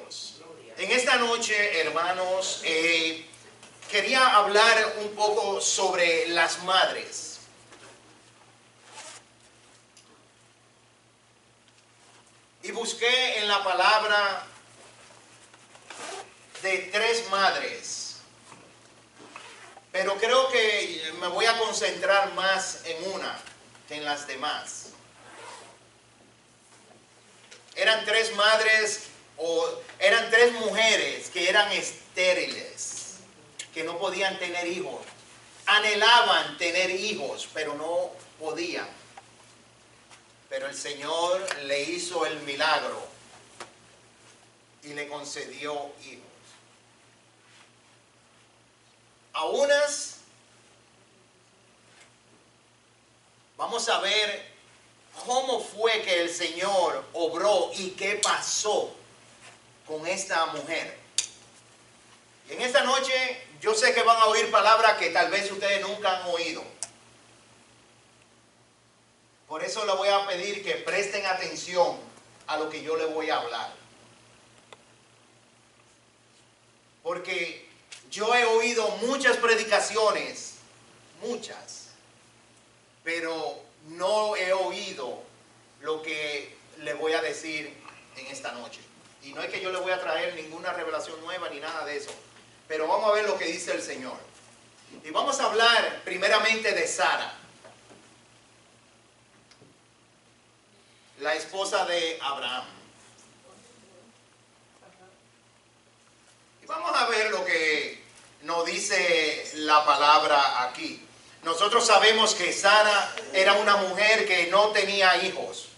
Dios. En esta noche, hermanos, quería hablar un poco sobre las madres. Y busqué en la palabra de 3 madres. Pero creo que me voy a concentrar más en una que en las demás. Eran 3 madres o eran 3 mujeres que eran estériles, que no podían tener hijos. Anhelaban tener hijos, pero no podían. Pero el Señor le hizo el milagro y le concedió hijos. A unas, vamos a ver cómo fue que el Señor obró y qué pasó con esta mujer. Y en esta noche yo sé que van a oír palabras que tal vez ustedes nunca han oído. Por eso les voy a pedir que presten atención a lo que yo les voy a hablar. Porque yo he oído muchas predicaciones, muchas, pero no he oído lo que les voy a decir en esta noche. Y no es que yo les voy a traer ninguna revelación nueva ni nada de eso, pero vamos a ver lo que dice el Señor. Y vamos a hablar primeramente de Sara, la esposa de Abraham. Y vamos a ver lo que nos dice la palabra aquí. Nosotros sabemos que Sara era una mujer que no tenía hijos.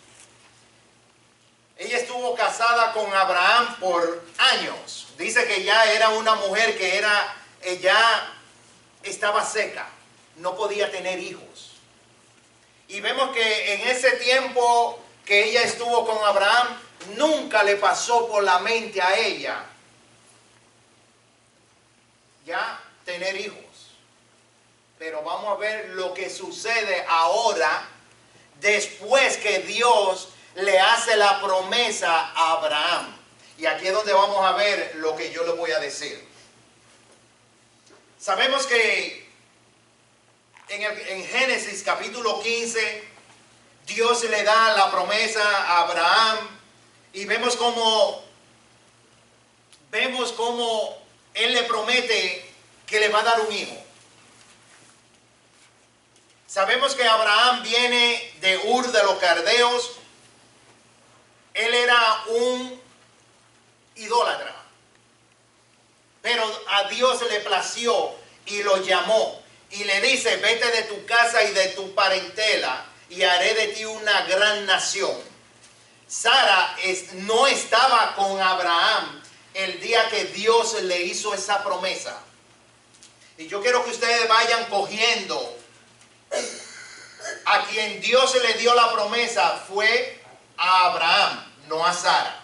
Ella estuvo casada con Abraham por años. Dice que ya era una mujer que ella estaba seca, no podía tener hijos. Y vemos que en ese tiempo que ella estuvo con Abraham, nunca le pasó por la mente a ella ya tener hijos. Pero vamos a ver lo que sucede ahora, después que Dios le hace la promesa a Abraham. Y aquí es donde vamos a ver lo que yo le voy a decir. Sabemos que en Génesis capítulo 15, Dios le da la promesa a Abraham. Y vemos cómo Él le promete que le va a dar un hijo. Sabemos que Abraham viene de Ur de los Caldeos. Él era un idólatra. Pero a Dios le plació y lo llamó. Y le dice, vete de tu casa y de tu parentela y haré de ti una gran nación. Sara no estaba con Abraham el día que Dios le hizo esa promesa. Y yo quiero que ustedes vayan cogiendo. A quien Dios le dio la promesa fue a Abraham, no a Sara.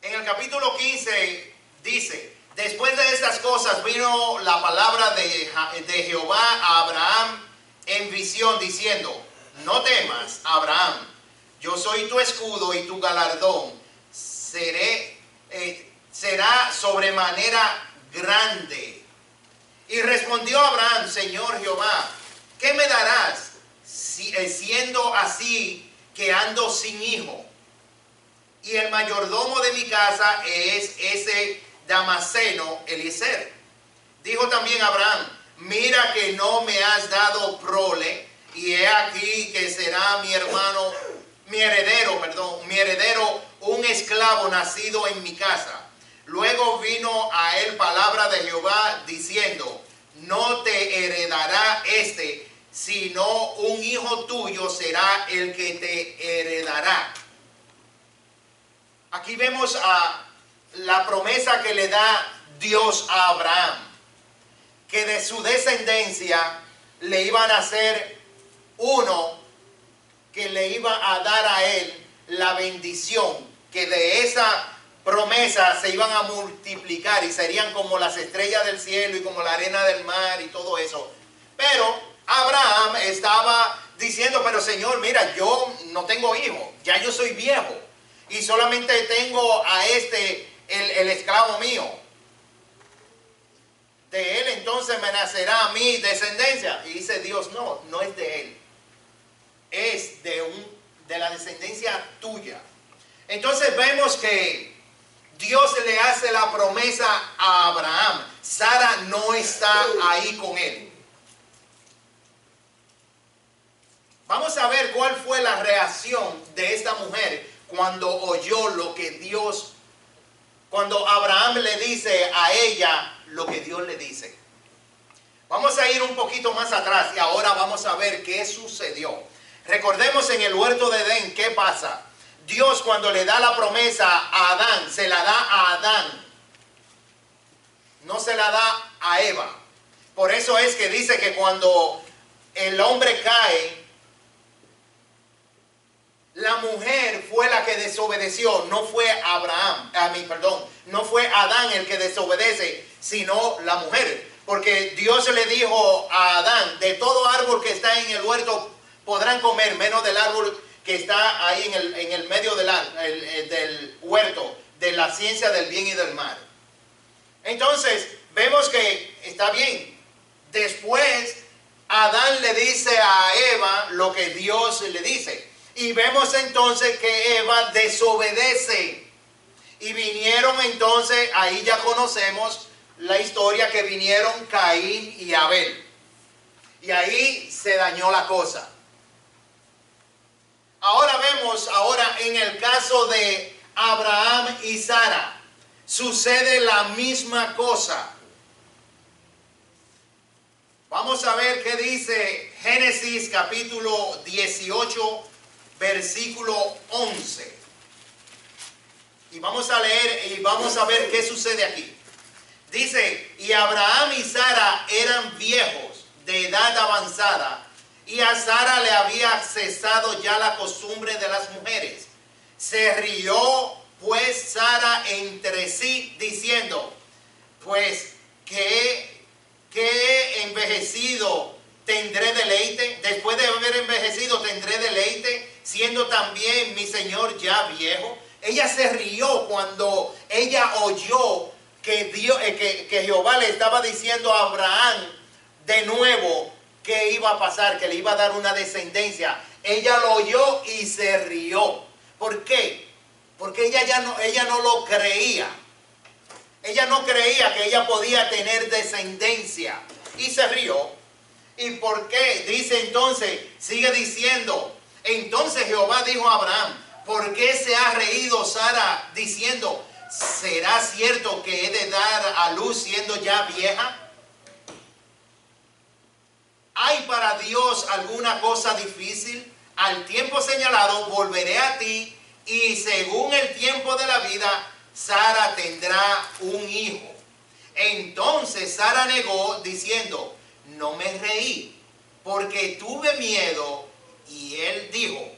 En el capítulo 15 dice, después de estas cosas vino la palabra de Jehová a Abraham en visión diciendo, no temas, Abraham, yo soy tu escudo y tu galardón será sobremanera grande. Y respondió Abraham, Señor Jehová, ¿qué me darás siendo así que ando sin hijo? Y el mayordomo de mi casa es ese Damaseno Eliezer. Dijo también Abraham, mira que no me has dado prole, y he aquí que será mi heredero, un esclavo nacido en mi casa. Luego vino a él palabra de Jehová diciendo, no te heredará sino un hijo tuyo será el que te heredará. Aquí vemos la promesa que le da Dios a Abraham, que de su descendencia le iban a hacer uno que le iba a dar a él la bendición, que de esa promesa se iban a multiplicar y serían como las estrellas del cielo y como la arena del mar y todo eso. Pero Abraham estaba diciendo, pero Señor, mira, yo no tengo hijo, ya yo soy viejo y solamente tengo a el esclavo mío. De él entonces me nacerá mi descendencia. Y dice Dios, no, no es de él, es de la descendencia tuya. Entonces vemos que Dios le hace la promesa a Abraham. Sara no está ahí con él. Vamos a ver cuál fue la reacción de esta mujer cuando oyó lo que Dios, cuando Abraham le dice a ella lo que Dios le dice. Vamos a ir un poquito más atrás y ahora vamos a ver qué sucedió. Recordemos en el huerto de Edén, ¿qué pasa? Dios cuando le da la promesa a Adán, se la da a Adán. No se la da a Eva. Por eso es que dice que cuando el hombre cae, la mujer fue la que desobedeció, no fue no fue Adán el que desobedece, sino la mujer. Porque Dios le dijo a Adán, de todo árbol que está en el huerto podrán comer, menos del árbol que está ahí en el medio del huerto, de la ciencia del bien y del mal. Entonces, vemos que está bien. Después, Adán le dice a Eva lo que Dios le dice. Y vemos entonces que Eva desobedece. Y vinieron entonces, ahí ya conocemos la historia, que vinieron Caín y Abel. Y ahí se dañó la cosa. Ahora vemos, en el caso de Abraham y Sara, sucede la misma cosa. Vamos a ver qué dice Génesis capítulo 18, versículo 11. Y vamos a leer y vamos a ver qué sucede aquí. Dice, y Abraham y Sara eran viejos, de edad avanzada, y a Sara le había cesado ya la costumbre de las mujeres. Se rió pues Sara entre sí, diciendo, pues que he envejecido tendré deleite, después de haber envejecido tendré deleite, siendo también mi señor ya viejo. Ella se rió cuando ella oyó que Jehová le estaba diciendo a Abraham de nuevo que iba a pasar, que le iba a dar una descendencia. Ella lo oyó y se rió. ¿Por qué? Porque ella no lo creía. Ella no creía que ella podía tener descendencia. Y se rió. ¿Y por qué? Dice entonces, sigue diciendo, entonces Jehová dijo a Abraham, ¿por qué se ha reído Sara diciendo, ¿será cierto que he de dar a luz siendo ya vieja? ¿Hay para Dios alguna cosa difícil? Al tiempo señalado volveré a ti, y según el tiempo de la vida, Sara tendrá un hijo. Entonces Sara negó diciendo, no me reí, porque tuve miedo. Y él dijo,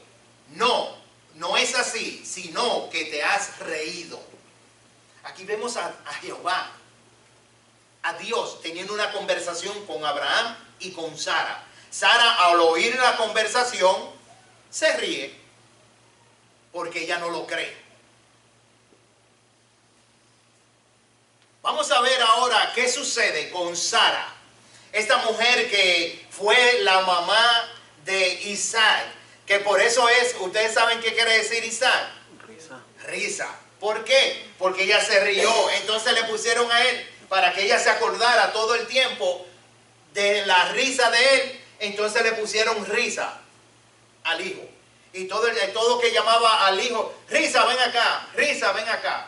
no es así, sino que te has reído. Aquí vemos a Jehová, a Dios, teniendo una conversación con Abraham y con Sara. Sara, al oír la conversación, se ríe, porque ella no lo cree. Vamos a ver ahora qué sucede con Sara, esta mujer que fue la mamá de Isaac, que por eso es, ustedes saben qué quiere decir Isaac. Risa. ¿Por qué? Porque ella se rió. Entonces le pusieron a él para que ella se acordara todo el tiempo de la risa de él. Entonces le pusieron risa al hijo. Y todo que llamaba al hijo, risa, ven acá, risa, ven acá.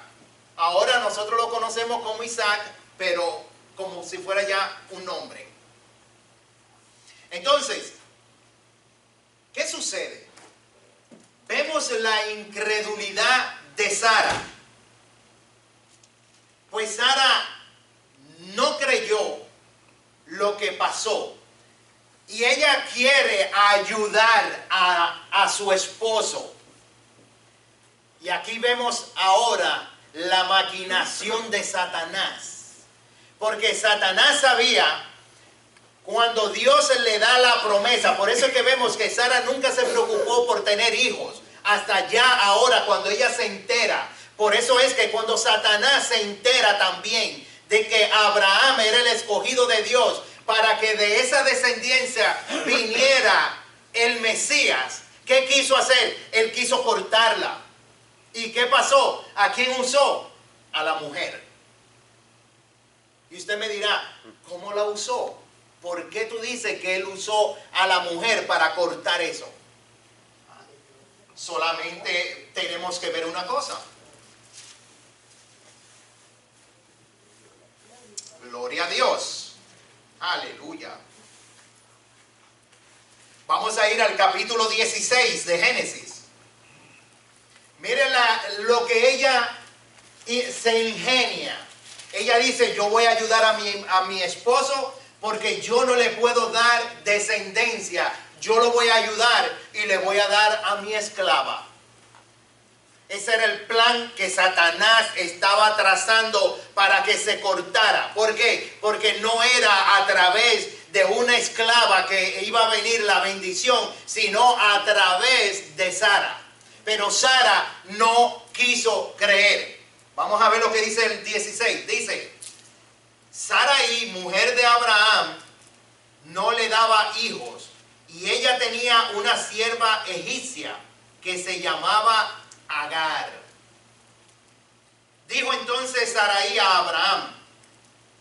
Ahora nosotros lo conocemos como Isaac, pero como si fuera ya un nombre. Entonces, ¿qué sucede? Vemos la incredulidad de Sara. Pues Sara no creyó lo que pasó. Y ella quiere ayudar a su esposo. Y aquí vemos ahora la maquinación de Satanás. Porque Satanás sabía cuando Dios le da la promesa. Por eso es que vemos que Sara nunca se preocupó por tener hijos. Hasta ya ahora cuando ella se entera. Por eso es que cuando Satanás se entera también de que Abraham era el escogido de Dios para que de esa descendencia viniera el Mesías, ¿qué quiso hacer? Él quiso cortarla. ¿Y qué pasó? ¿A quién usó? A la mujer. Y usted me dirá, ¿cómo la usó? ¿Por qué tú dices que él usó a la mujer para cortar eso? Solamente tenemos que ver una cosa. Gloria a Dios. Aleluya. Vamos a ir al capítulo 16 de Génesis. Miren lo que ella se ingenia. Ella dice, yo voy a ayudar a mi esposo porque yo no le puedo dar descendencia. Yo lo voy a ayudar y le voy a dar a mi esclava. Ese era el plan que Satanás estaba trazando para que se cortara. ¿Por qué? Porque no era a través de una esclava que iba a venir la bendición, sino a través de Sara. Pero Sara no quiso creer. Vamos a ver lo que dice el 16. Dice, Sarai, mujer de Abraham, no le daba hijos. Y ella tenía una sierva egipcia que se llamaba Agar. Dijo entonces Sarai a Abraham,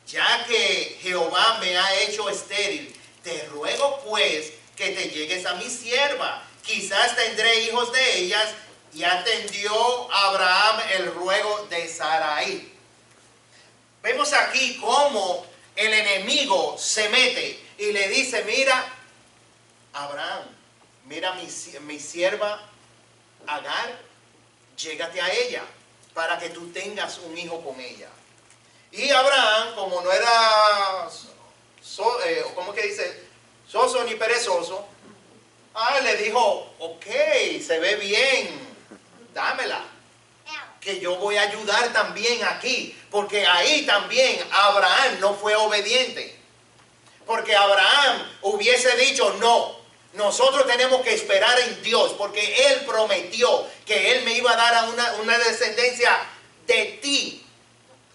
ya que Jehová me ha hecho estéril, te ruego pues que te llegues a mi sierva. Quizás tendré hijos de ellas. Y atendió Abraham el ruego de Sarai. Vemos aquí cómo el enemigo se mete y le dice, mira, Abraham, mira mi sierva Agar, llégate a ella para que tú tengas un hijo con ella. Y Abraham, como no era, ¿cómo que dice? Soso ni perezoso, le dijo, ok, se ve bien, dámela, que yo voy a ayudar también aquí, porque ahí también Abraham no fue obediente, porque Abraham hubiese dicho, no, nosotros tenemos que esperar en Dios, porque Él prometió que Él me iba a dar una descendencia de ti,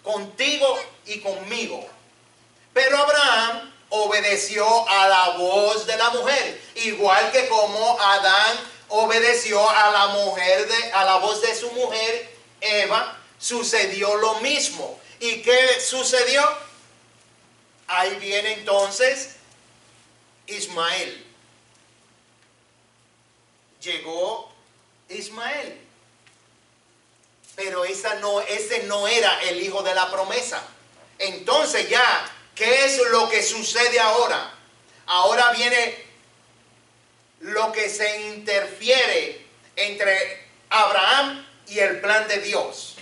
contigo y conmigo. Pero Abraham obedeció a la voz de la mujer, igual que como Adán obedeció a la voz de su mujer Eva, sucedió lo mismo. ¿Y qué sucedió? Ahí viene entonces Ismael. Llegó Ismael. Pero ese no era el hijo de la promesa. Entonces ya, ¿qué es lo que sucede ahora? Ahora viene lo que se interfiere entre Abraham y el plan de Dios.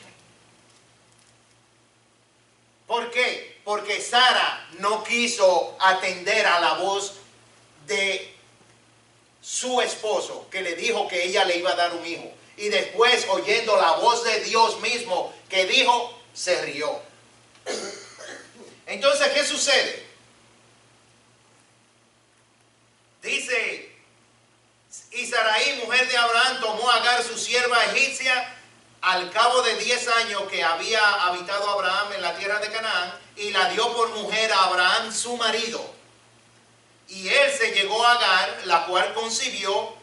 ¿Por qué? Porque Sara no quiso atender a la voz de su esposo, que le dijo que ella le iba a dar un hijo. Y después, oyendo la voz de Dios mismo que dijo, se rió. Entonces, ¿qué sucede? Dice, y Sarai, mujer de Abraham, tomó a Agar, su sierva egipcia, al cabo de 10 años que había habitado Abraham en la tierra de Canaán, y la dio por mujer a Abraham, su marido. Y él se llegó a Agar, la cual concibió,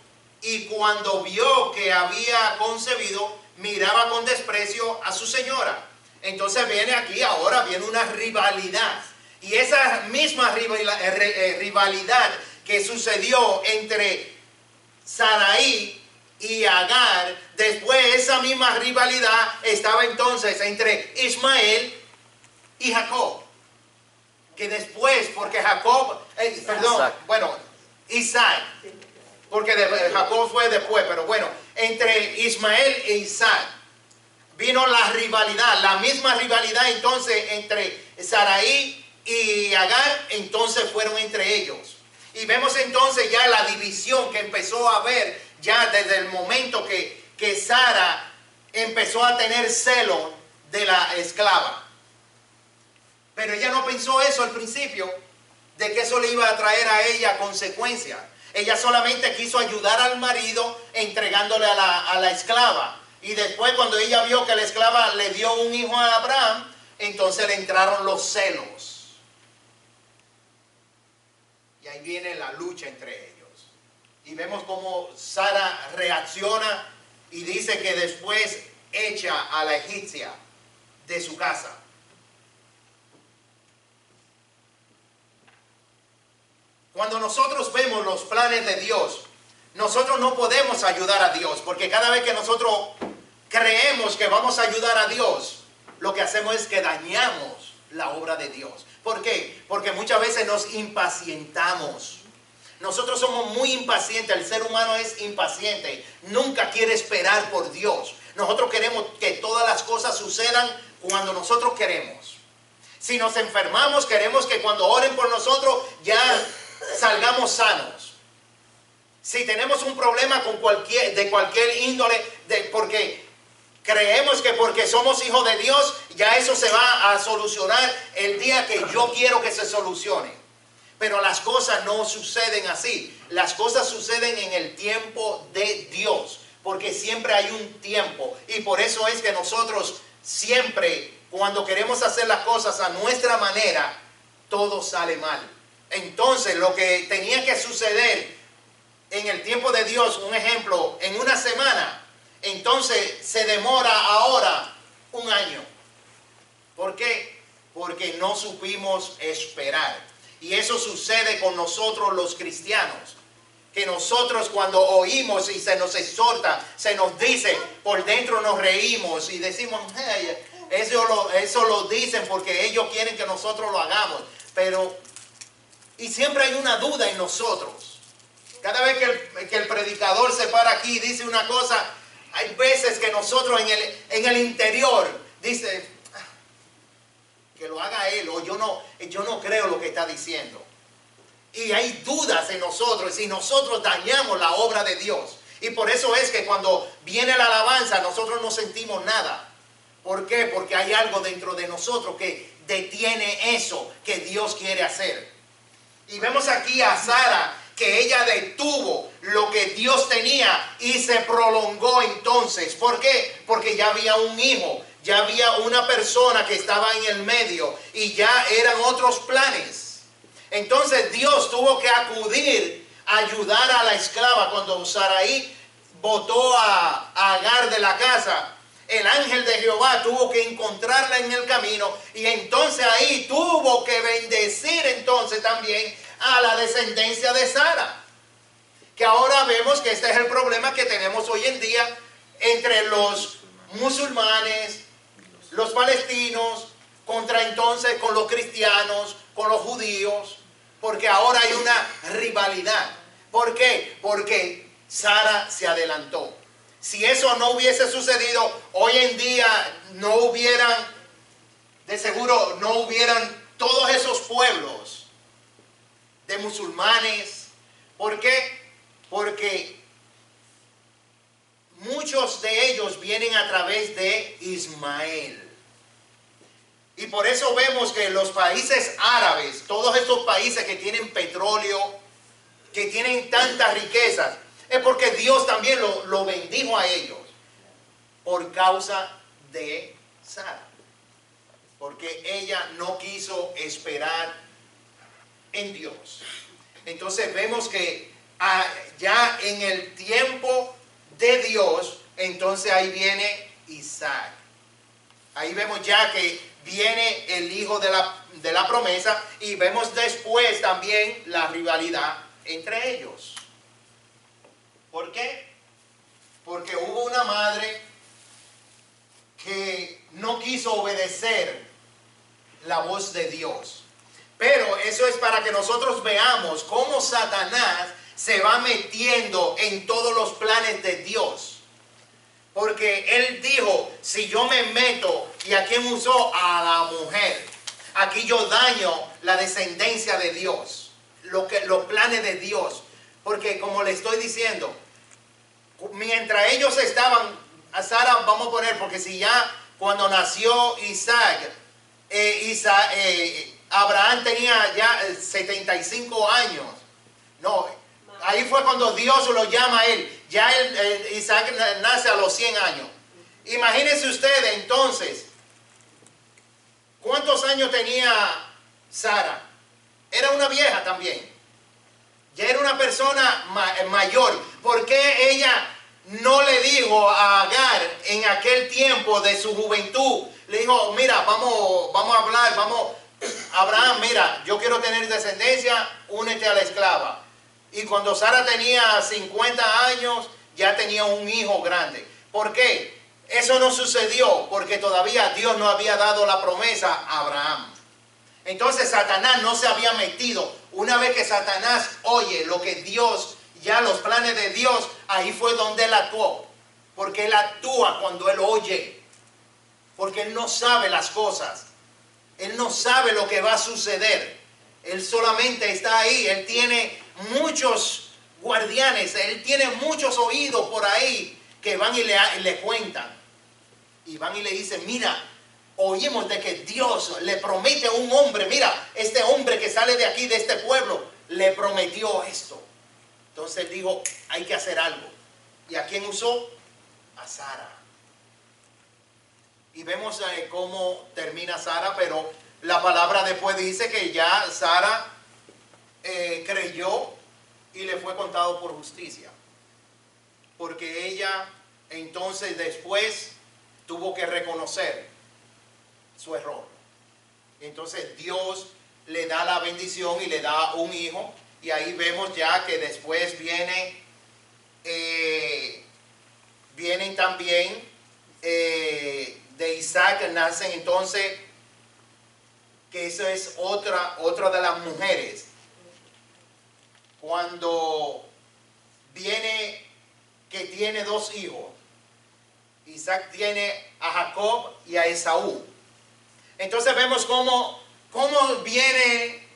y cuando vio que había concebido, miraba con desprecio a su señora. Entonces ahora viene una rivalidad. Y esa misma rivalidad que sucedió entre Sarai y Agar, después esa misma rivalidad estaba entonces entre Ismael y Jacob. Que después, porque Isaac, porque Jacob fue después, pero bueno, entre Ismael e Isaac vino la rivalidad, la misma rivalidad entonces entre Sarai y Agar, entonces fueron entre ellos. Y vemos entonces ya la división que empezó a haber ya desde el momento que Sara empezó a tener celo de la esclava. Pero ella no pensó eso al principio, de que eso le iba a traer a ella consecuencias. Ella solamente quiso ayudar al marido entregándole a la esclava. Y después cuando ella vio que la esclava le dio un hijo a Abraham, entonces le entraron los celos. Y ahí viene la lucha entre ellos. Y vemos cómo Sara reacciona y dice que después echa a la egipcia de su casa. Cuando nosotros vemos los planes de Dios, nosotros no podemos ayudar a Dios, porque cada vez que nosotros creemos que vamos a ayudar a Dios, lo que hacemos es que dañamos la obra de Dios. ¿Por qué? Porque muchas veces nos impacientamos. Nosotros somos muy impacientes, el ser humano es impaciente, nunca quiere esperar por Dios. Nosotros queremos que todas las cosas sucedan cuando nosotros queremos. Si nos enfermamos, queremos que cuando oren por nosotros ya salgamos sanos. Si tenemos un problema de cualquier índole, porque creemos que porque somos hijos de Dios, ya eso se va a solucionar el día que yo quiero que se solucione. Pero las cosas no suceden así. Las cosas suceden en el tiempo de Dios, porque siempre hay un tiempo. Y por eso es que nosotros siempre, cuando queremos hacer las cosas a nuestra manera, todo sale mal. Entonces, lo que tenía que suceder en el tiempo de Dios, un ejemplo, en una semana, entonces se demora ahora un año. ¿Por qué? Porque no supimos esperar. Y eso sucede con nosotros los cristianos. Que nosotros cuando oímos y se nos exhorta, se nos dice, por dentro nos reímos y decimos, hey, eso lo dicen porque ellos quieren que nosotros lo hagamos. Y siempre hay una duda en nosotros. Cada vez que el predicador se para aquí y dice una cosa, hay veces que nosotros en el interior dice, que lo haga él, o yo no creo lo que está diciendo. Y hay dudas en nosotros, y nosotros dañamos la obra de Dios. Y por eso es que cuando viene la alabanza, nosotros no sentimos nada. ¿Por qué? Porque hay algo dentro de nosotros que detiene eso que Dios quiere hacer. Y vemos aquí a Sara, que ella detuvo lo que Dios tenía y se prolongó entonces. ¿Por qué? Porque ya había un hijo. Ya había una persona que estaba en el medio y ya eran otros planes. Entonces Dios tuvo que acudir a ayudar a la esclava. Cuando Sarai botó a Agar de la casa, el ángel de Jehová tuvo que encontrarla en el camino y entonces ahí tuvo que bendecir entonces también a la descendencia de Sara. Que ahora vemos que este es el problema que tenemos hoy en día entre los musulmanes, los palestinos, contra entonces con los cristianos, con los judíos, porque ahora hay una rivalidad. ¿Por qué? Porque Sara se adelantó. Si eso no hubiese sucedido, hoy en día de seguro no hubieran todos esos pueblos de musulmanes. ¿Por qué? Porque muchos de ellos vienen a través de Ismael. Y por eso vemos que los países árabes, todos estos países que tienen petróleo, que tienen tantas riquezas, es porque Dios también lo bendijo a ellos por causa de Sara. Porque ella no quiso esperar en Dios. Entonces vemos que ya en el tiempo de Dios, entonces ahí viene Isaac. Ahí vemos ya que viene el hijo de la promesa y vemos después también la rivalidad entre ellos. ¿Por qué? Porque hubo una madre que no quiso obedecer la voz de Dios. Pero eso es para que nosotros veamos cómo Satanás se va metiendo en todos los planes de Dios. Porque él dijo, si yo me meto, ¿y a quién usó? A la mujer. Aquí yo daño la descendencia de Dios, los planes de Dios. Porque como le estoy diciendo, mientras ellos estaban, a Sara vamos a poner, porque si ya cuando nació Isaac, Abraham tenía ya 75 años. No, ahí fue cuando Dios lo llama a él. ya Isaac nace a los 100 años. Imagínense ustedes entonces, ¿cuántos años tenía Sara? Era una vieja también. Ya era una persona mayor. ¿Por qué ella no le dijo a Agar en aquel tiempo de su juventud? Le dijo, mira, vamos a hablar, Abraham, mira, yo quiero tener descendencia, únete a la esclava. Y cuando Sara tenía 50 años, ya tenía un hijo grande. ¿Por qué? Eso no sucedió porque todavía Dios no había dado la promesa a Abraham. Entonces Satanás no se había metido. Una vez que Satanás oye lo que Dios, ya los planes de Dios, ahí fue donde él actuó. Porque él actúa cuando él oye. Porque él no sabe las cosas. Él no sabe lo que va a suceder. Él solamente está ahí. Él tiene muchos guardianes. Él tiene muchos oídos por ahí que van y le cuentan. Y van y le dicen, mira, oímos de que Dios le promete a un hombre, mira, este hombre que sale de aquí, de este pueblo, le prometió esto. Entonces dijo, hay que hacer algo. ¿Y a quién usó? A Sara. Y vemos cómo termina Sara, pero la palabra después dice que ya Sara creyó y le fue contado por justicia. Porque ella entonces después tuvo que reconocer su error. Entonces Dios le da la bendición y le da un hijo. Y ahí vemos ya que después vienen también de Isaac nacen entonces, que eso es otra de las mujeres. Cuando viene que tiene dos hijos. Isaac tiene a Jacob y a Esaú. Entonces vemos cómo viene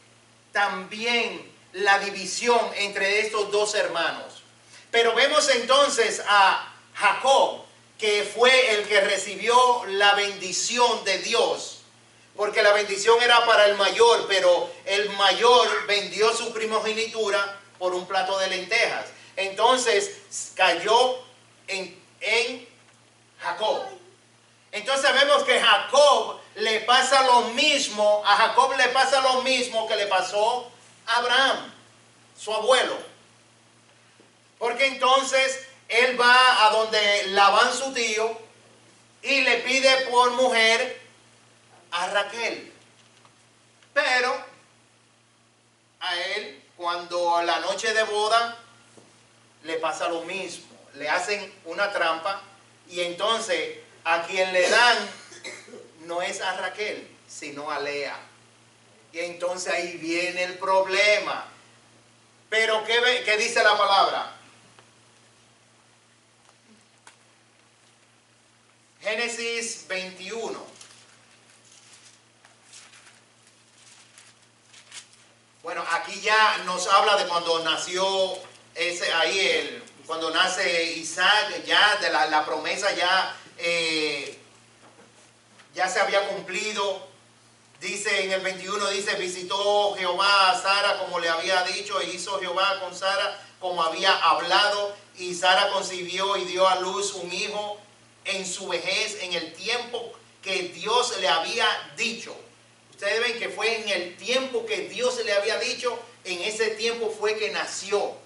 también la división entre estos dos hermanos. Pero vemos entonces a Jacob, que fue el que recibió la bendición de Dios. Porque la bendición era para el mayor, pero el mayor vendió su primogenitura por un plato de lentejas. Entonces cayó en Jacob. Entonces vemos que a Jacob le pasa lo mismo que le pasó a Abraham, su abuelo. Porque entonces él va a donde Labán, su tío, y le pide por mujer a Raquel. Pero a él, cuando a la noche de boda, le pasa lo mismo. Le hacen una trampa y entonces a quien le dan no es a Raquel, sino a Lea. Y entonces ahí viene el problema. Pero ¿qué dice la palabra? Génesis 21. Bueno, aquí ya nos habla de cuando nació cuando nace Isaac, ya de la promesa ya se había cumplido. Dice en el 21, dice, visitó Jehová a Sara como le había dicho, e hizo Jehová con Sara como había hablado, y Sara concibió y dio a luz un hijo en su vejez, en el tiempo que Dios le había dicho. Ustedes ven que fue en el tiempo que Dios le había dicho, en ese tiempo fue que nació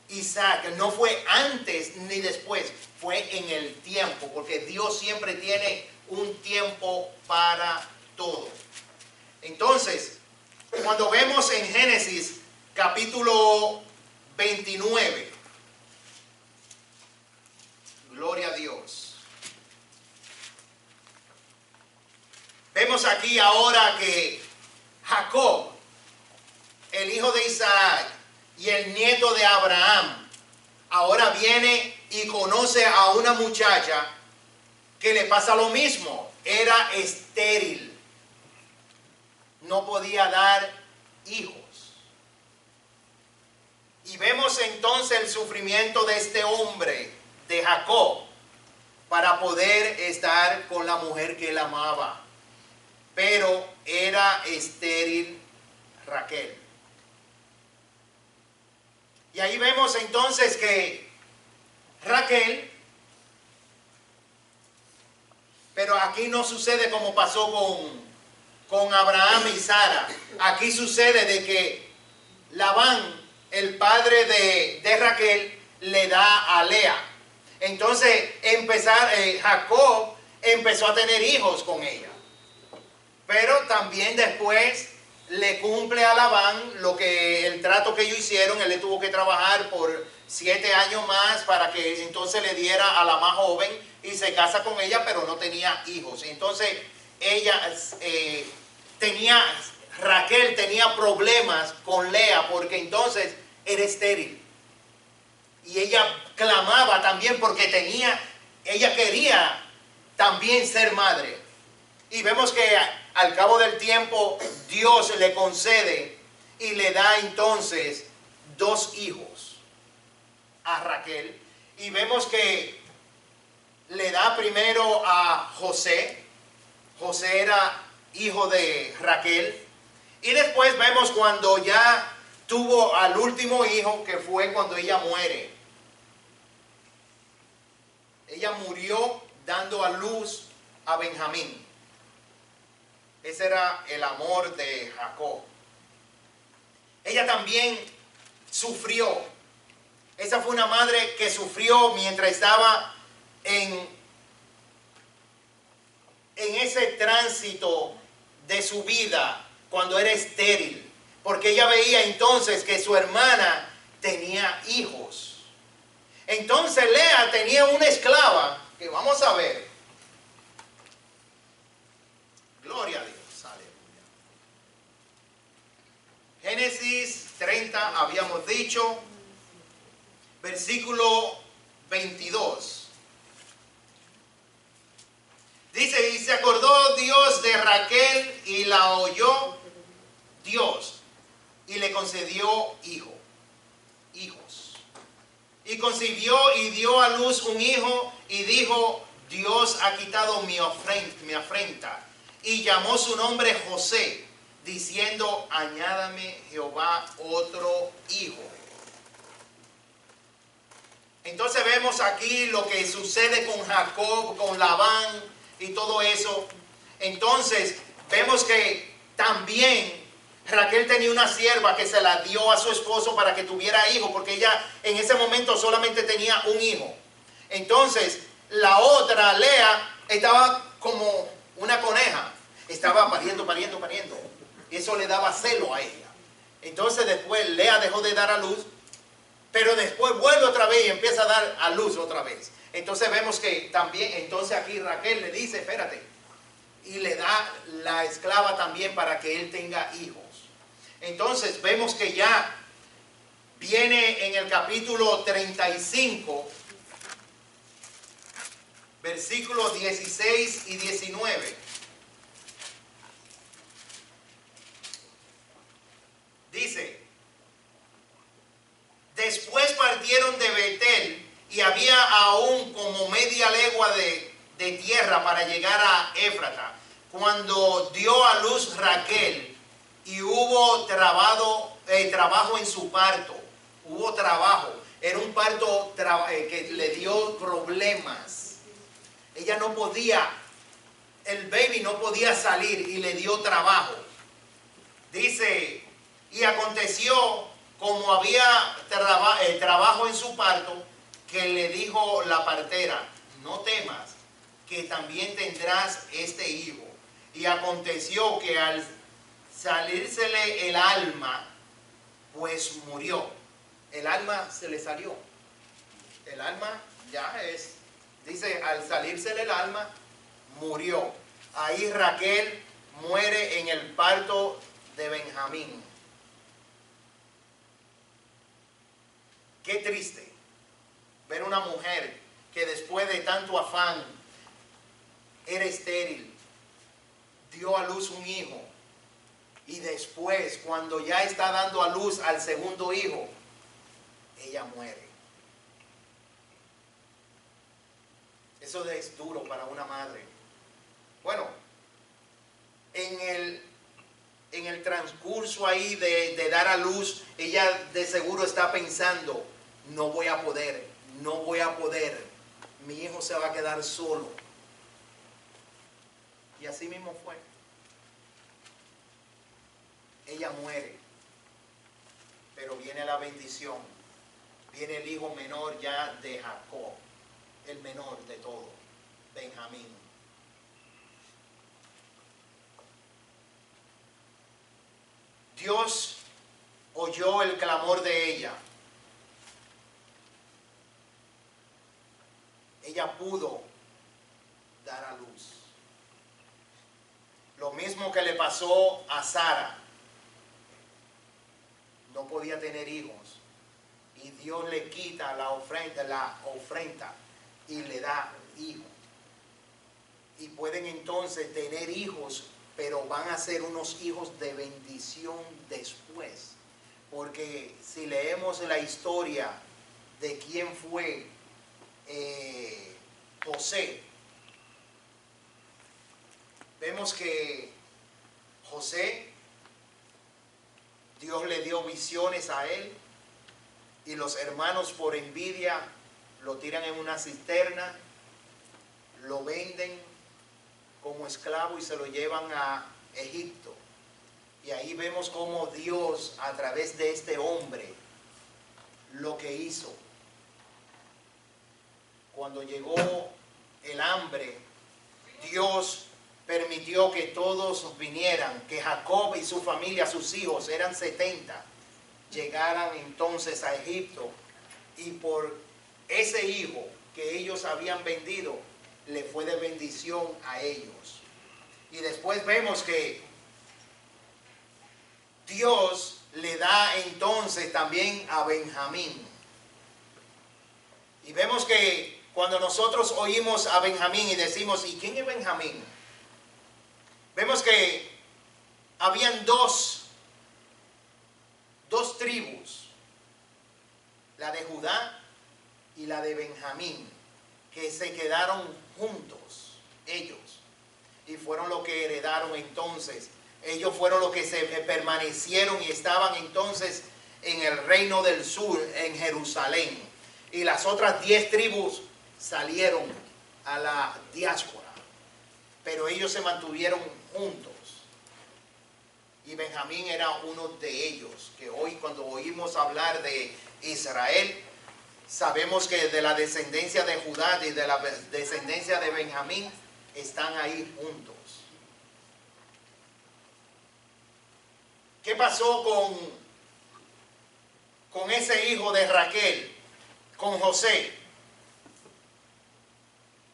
Isaac. No fue antes ni después, fue en el tiempo, porque Dios siempre tiene un tiempo para todo. Entonces, cuando vemos en Génesis capítulo 29, gloria a Dios. Vemos aquí ahora que Jacob, el hijo de Isaac y el nieto de Abraham, ahora viene y conoce a una muchacha que le pasa lo mismo. Era estéril. No podía dar hijos. Y vemos entonces el sufrimiento de este hombre, de Jacob, para poder estar con la mujer que él amaba. Pero era estéril Raquel. Y ahí vemos entonces que Raquel, pero aquí no sucede como pasó con Abraham y Sara. Aquí sucede de que Labán, el padre de Raquel, le da a Lea. Entonces Jacob empezó a tener hijos con ella. Pero también después le cumple a Labán el trato que ellos hicieron. Él le tuvo que trabajar por 7 años más para que entonces le diera a la más joven y se casa con ella, pero no tenía hijos. Entonces Raquel tenía problemas con Lea porque entonces era estéril. Y ella clamaba también porque ella quería también ser madre. Y vemos que al cabo del tiempo Dios le concede y le da entonces 2 hijos a Raquel. Y vemos que le da primero a José. José era hijo de Raquel. Y después vemos cuando ya tuvo al último hijo, que fue cuando ella muere. Ella murió dando a luz a Benjamín. Ese era el amor de Jacob. Ella también sufrió. Esa fue una madre que sufrió mientras estaba en ese tránsito de su vida cuando era estéril. Porque ella veía entonces que su hermana tenía hijos. Entonces Lea tenía una esclava que vamos a ver. Gloria a Dios. Aleluya. Génesis 30 habíamos dicho. Versículo 22. Dice, y se acordó Dios de Raquel y la oyó Dios y le concedió hijos. Y concibió y dio a luz un hijo y dijo, Dios ha quitado mi afrenta. Y llamó su nombre José, diciendo, añádame Jehová otro hijo. Entonces vemos aquí lo que sucede con Jacob, con Labán y todo eso. Entonces vemos que también Raquel tenía una sierva que se la dio a su esposo para que tuviera hijos, porque ella en ese momento solamente tenía un hijo. Entonces la otra, Lea, estaba como una coneja, estaba pariendo. Y eso le daba celo a ella. Entonces después Lea dejó de dar a luz, pero después vuelve otra vez y empieza a dar a luz otra vez. Entonces vemos que también, entonces aquí Raquel le dice, espérate, y le da la esclava también para que él tenga hijos. Entonces vemos que ya viene en el capítulo 35, versículos 16 y 19. Dice, después partieron de Betel y había aún como media legua de tierra para llegar a Éfrata, cuando dio a luz Raquel y hubo trabajo en su parto. Hubo trabajo. Era un parto que le dio problemas. Ella no podía, el baby no podía salir y le dio trabajo. Dice, y aconteció como había trabajo en su parto, que le dijo la partera, no temas, que también tendrás este hijo. Y aconteció que al salírsele el alma, pues murió. El alma se le salió. El alma ya es, dice, al salírsele el alma, murió. Ahí Raquel muere en el parto de Benjamín. Qué triste ver una mujer que después de tanto afán era estéril, dio a luz un hijo, y después, cuando ya está dando a luz al segundo hijo, ella muere. Eso es duro para una madre. Bueno, en el transcurso ahí de dar a luz, ella de seguro está pensando, no voy a poder, no voy a poder, mi hijo se va a quedar solo. Y así mismo fue. Ella muere, pero viene la bendición. Viene el hijo menor ya de Jacob, el menor de todo, Benjamín. Dios oyó el clamor de ella. Ella pudo dar a luz. Lo mismo que le pasó a Sara. No podía tener hijos. Y Dios le quita la ofrenda y le da hijos. Y pueden entonces tener hijos, pero van a ser unos hijos de bendición después. Porque si leemos la historia de quién fue José, vemos que José, Dios le dio visiones a él y los hermanos por envidia lo tiran en una cisterna, lo venden como esclavo y se lo llevan a Egipto. Y ahí vemos cómo Dios, a través de este hombre, lo que hizo. Cuando llegó el hambre, Dios permitió que todos vinieran, que Jacob y su familia, sus hijos, eran 70, llegaran entonces a Egipto. Y por ese hijo que ellos habían vendido, le fue de bendición a ellos. Y después vemos que Dios le da entonces también a Benjamín. Y vemos que cuando nosotros oímos a Benjamín y decimos, ¿y quién es Benjamín? Vemos que habían dos tribus, la de Judá y la de Benjamín, que se quedaron juntos, ellos, y fueron los que heredaron entonces. Ellos fueron los que se permanecieron y estaban entonces en el reino del sur, en Jerusalén. Y las otras 10 tribus salieron a la diáspora, pero ellos se mantuvieron juntos. Y Benjamín era uno de ellos, que hoy cuando oímos hablar de Israel, sabemos que de la descendencia de Judá y de la descendencia de Benjamín están ahí juntos. ¿Qué pasó con ese hijo de Raquel, con José?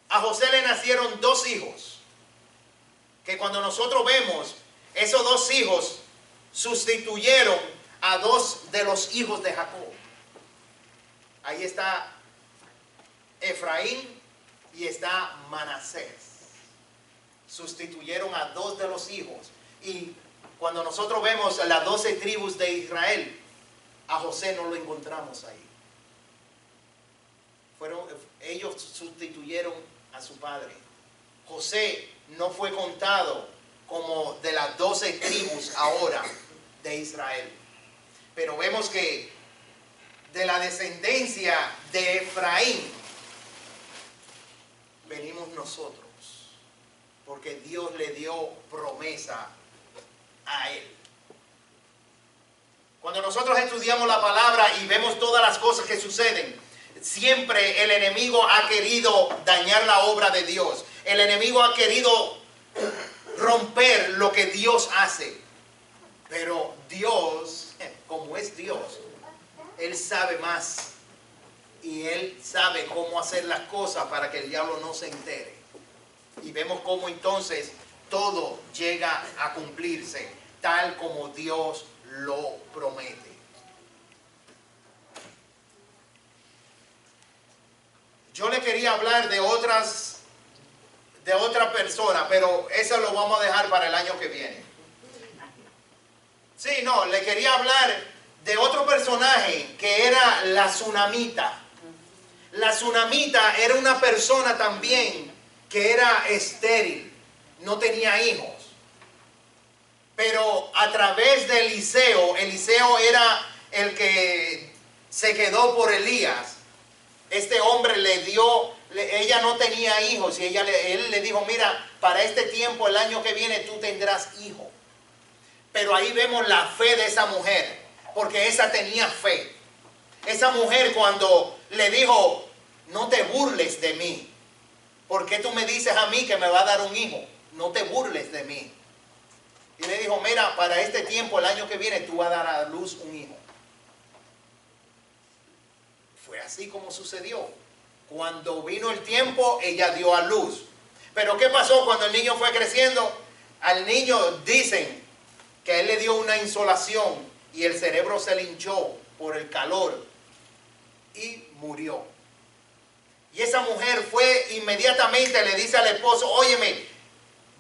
A José le nacieron 2 hijos, que cuando nosotros vemos, esos 2 hijos sustituyeron a 2 de los hijos de Jacob. Ahí está Efraín y está Manasés. Sustituyeron a 2 de los hijos. Y cuando nosotros vemos las 12 tribus de Israel, a José no lo encontramos ahí. Ellos sustituyeron a su padre. José no fue contado como de las 12 tribus ahora de Israel. Pero vemos que de la descendencia de Efraín venimos nosotros, porque Dios le dio promesa a él. Cuando nosotros estudiamos la palabra y vemos todas las cosas que suceden, siempre el enemigo ha querido dañar la obra de Dios. El enemigo ha querido romper lo que Dios hace. Pero Dios, como es Dios, Él sabe más. Y Él sabe cómo hacer las cosas para que el diablo no se entere. Y vemos cómo entonces todo llega a cumplirse tal como Dios lo promete. Yo le quería hablar de otra persona, pero eso lo vamos a dejar para el año que viene. Sí, no, le quería hablar de otro personaje que era la Tsunamita. La Tsunamita era una persona también que era estéril, no tenía hijos. Pero a través de Eliseo era el que se quedó por Elías. este hombre ella no tenía hijos y él le dijo, mira, para este tiempo, el año que viene, tú tendrás hijo. Pero ahí vemos la fe de esa mujer, porque esa tenía fe. Esa mujer cuando le dijo, no te burles de mí. ¿Por qué tú me dices a mí que me va a dar un hijo? No te burles de mí. Y le dijo, mira, para este tiempo, el año que viene, tú vas a dar a luz un hijo. Fue así como sucedió. Cuando vino el tiempo, ella dio a luz. Pero ¿qué pasó cuando el niño fue creciendo? Al niño dicen que a él le dio una insolación y el cerebro se le hinchó por el calor y murió. Y esa mujer fue inmediatamente, le dice al esposo, óyeme,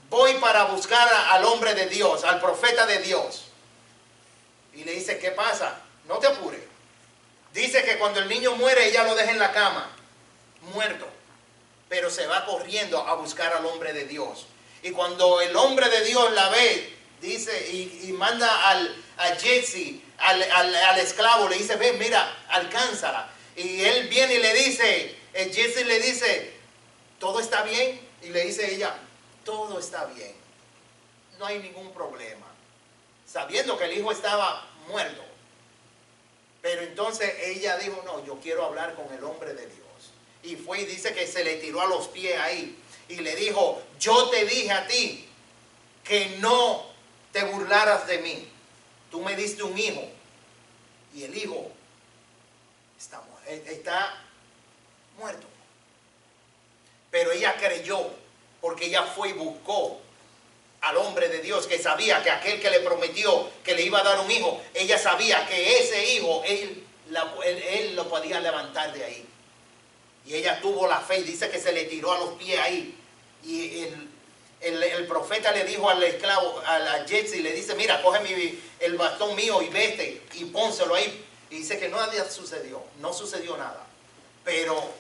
voy para buscar al hombre de Dios, al profeta de Dios. Y le dice, ¿qué pasa? No te apures. Dice que cuando el niño muere, ella lo deja en la cama, muerto. Pero se va corriendo a buscar al hombre de Dios. Y cuando el hombre de Dios la ve, dice, y manda a Jesse, al esclavo, le dice, ven, mira, alcánzala. Y él viene y le dice, Jesse le dice, ¿todo está bien? Y le dice ella, todo está bien, no hay ningún problema. Sabiendo que el hijo estaba muerto. Pero entonces ella dijo, no, yo quiero hablar con el hombre de Dios. Y fue y dice que se le tiró a los pies ahí. Y le dijo, yo te dije a ti que no te burlaras de mí. Tú me diste un hijo. Y el hijo está muerto. Pero ella creyó, porque ella fue y buscó al hombre de Dios, que sabía que aquel que le prometió que le iba a dar un hijo, ella sabía que ese hijo, él lo podía levantar de ahí. Y ella tuvo la fe y dice que se le tiró a los pies ahí. Y el profeta le dijo al esclavo, a Jesse, le dice, mira, coge el bastón mío y vete y pónselo ahí. Y dice que nada sucedió, no sucedió nada. Pero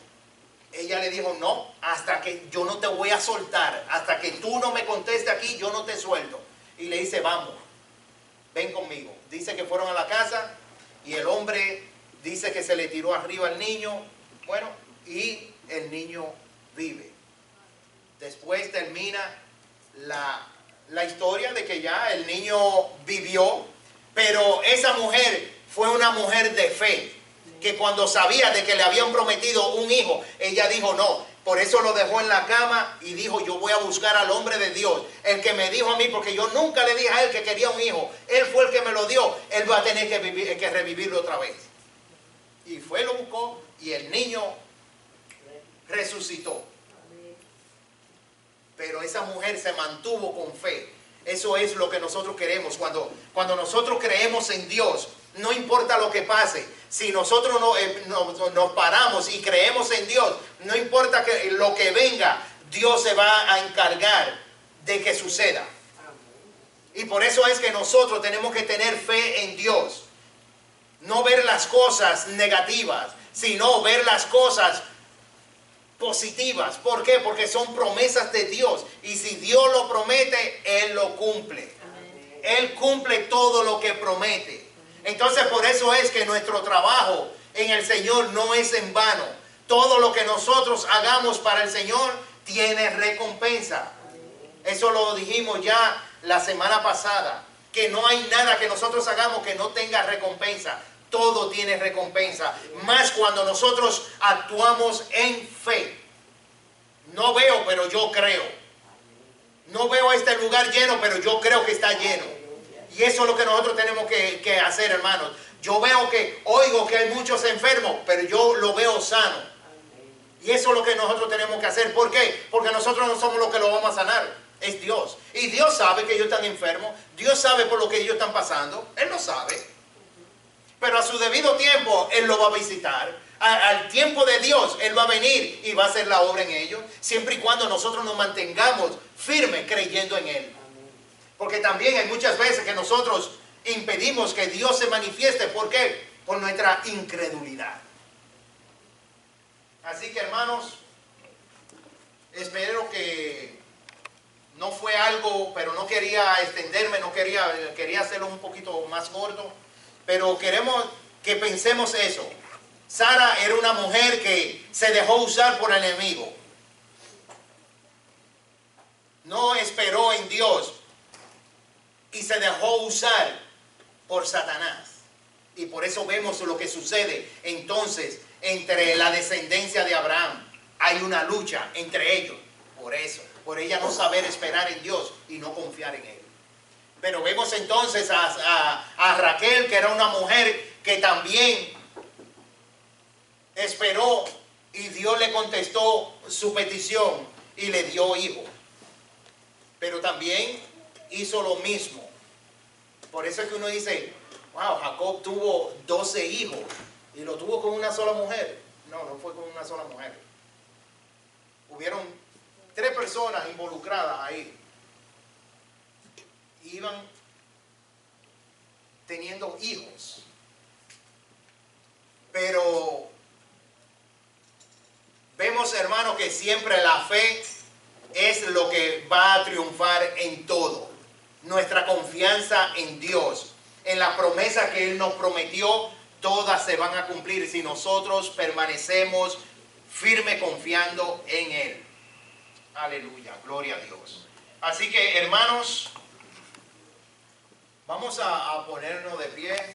ella le dijo, no, hasta que yo no te voy a soltar, hasta que tú no me contestes aquí, yo no te suelto. Y le dice, vamos, ven conmigo. Dice que fueron a la casa y el hombre dice que se le tiró arriba al niño, bueno, y el niño vive. Después termina la historia de que ya el niño vivió, pero esa mujer fue una mujer de fe, que cuando sabía de que le habían prometido un hijo, ella dijo no. Por eso lo dejó en la cama y dijo, yo voy a buscar al hombre de Dios, el que me dijo a mí, porque yo nunca le dije a él que quería un hijo. Él fue el que me lo dio, él va a tener que revivirlo otra vez. Y fue, lo buscó y el niño resucitó. Pero esa mujer se mantuvo con fe. Eso es lo que nosotros queremos. Cuando nosotros creemos en Dios, no importa lo que pase, si nosotros nos paramos y creemos en Dios, no importa lo que venga, Dios se va a encargar de que suceda. Y por eso es que nosotros tenemos que tener fe en Dios. No ver las cosas negativas, sino ver las cosas positivas. ¿Por qué? Porque son promesas de Dios. Y si Dios lo promete, Él lo cumple. Él cumple todo lo que promete. Entonces por eso es que nuestro trabajo en el Señor no es en vano. Todo lo que nosotros hagamos para el Señor tiene recompensa. Eso lo dijimos ya la semana pasada, que no hay nada que nosotros hagamos que no tenga recompensa. Todo tiene recompensa, más cuando nosotros actuamos en fe. No veo, pero yo creo. No veo este lugar lleno, pero yo creo que está lleno. Y eso es lo que nosotros tenemos que hacer, hermanos. Yo oigo que hay muchos enfermos, pero yo lo veo sano. Y eso es lo que nosotros tenemos que hacer. ¿Por qué? Porque nosotros no somos los que lo vamos a sanar. Es Dios. Y Dios sabe que ellos están enfermos. Dios sabe por lo que ellos están pasando. Él lo sabe. Pero a su debido tiempo, Él lo va a visitar. Al tiempo de Dios, Él va a venir y va a hacer la obra en ellos. Siempre y cuando nosotros nos mantengamos firmes creyendo en Él. Porque también hay muchas veces que nosotros impedimos que Dios se manifieste. ¿Por qué? Por nuestra incredulidad. Así que, hermanos, espero que no fue algo, pero no quería extenderme, quería hacerlo un poquito más corto. Pero queremos que pensemos eso, Sara era una mujer que se dejó usar por el enemigo. No esperó en Dios y se dejó usar por Satanás. Y por eso vemos lo que sucede entonces entre la descendencia de Abraham. Hay una lucha entre ellos. Por eso, por ella no saber esperar en Dios y no confiar en Él. Pero vemos entonces a Raquel, que era una mujer que también esperó y Dios le contestó su petición y le dio hijo. Pero también hizo lo mismo. Por eso es que uno dice, wow, Jacob tuvo 12 hijos y lo tuvo con una sola mujer. No, no fue con una sola mujer. Hubieron 3 personas involucradas ahí. Iban teniendo hijos. Pero vemos, hermano, que siempre la fe es lo que va a triunfar en todo. Nuestra confianza en Dios, en la promesa que Él nos prometió, todas se van a cumplir si nosotros permanecemos firme confiando en Él. Aleluya, gloria a Dios. Así que, hermanos, vamos a ponernos de pie.